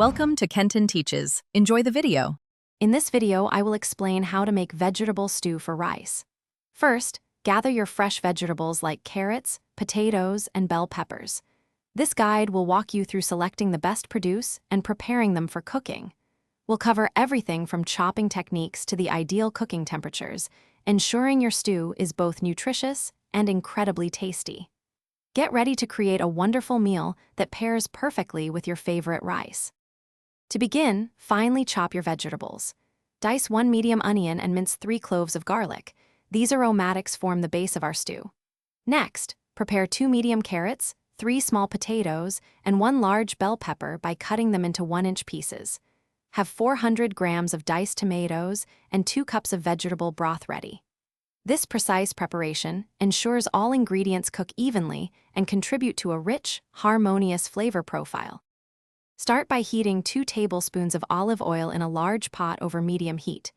Welcome to Kenton Teaches. Enjoy the video. In this video, I will explain how to make vegetable stew for rice. First, gather your fresh vegetables like carrots, potatoes, and bell peppers. This guide will walk you through selecting the best produce and preparing them for cooking. We'll cover everything from chopping techniques to the ideal cooking temperatures, ensuring your stew is both nutritious and incredibly tasty. Get ready to create a wonderful meal that pairs perfectly with your favorite rice. To begin, finely chop your vegetables. Dice 1 medium onion and mince 3 cloves of garlic. These aromatics form the base of our stew. Next, prepare 2 medium carrots, 3 small potatoes, and 1 large bell pepper by cutting them into 1-inch pieces. Have 400 grams of diced tomatoes and 2 cups of vegetable broth ready. This precise preparation ensures all ingredients cook evenly and contribute to a rich, harmonious flavor profile. Start by heating 2 tablespoons of olive oil in a large pot over medium heat.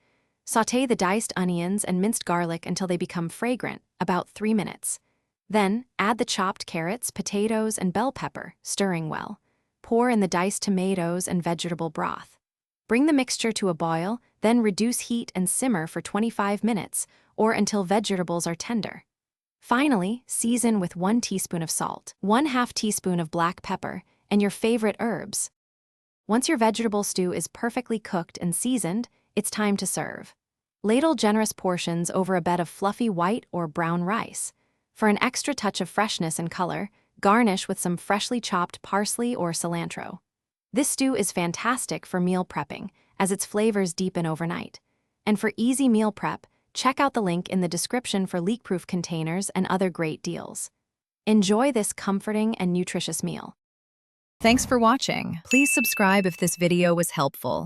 Sauté the diced onions and minced garlic until they become fragrant, about 3 minutes. Then, add the chopped carrots, potatoes, and bell pepper, stirring well. Pour in the diced tomatoes and vegetable broth. Bring the mixture to a boil, then reduce heat and simmer for 25 minutes, or until vegetables are tender. Finally, season with 1 teaspoon of salt, 1/2 teaspoon of black pepper, and your favorite herbs. Once your vegetable stew is perfectly cooked and seasoned, it's time to serve. Ladle generous portions over a bed of fluffy white or brown rice. For an extra touch of freshness and color, garnish with some freshly chopped parsley or cilantro. This stew is fantastic for meal prepping, as its flavors deepen overnight. And for easy meal prep, check out the link in the description for leak-proof containers and other great deals. Enjoy this comforting and nutritious meal. Thanks for watching. Please subscribe if this video was helpful.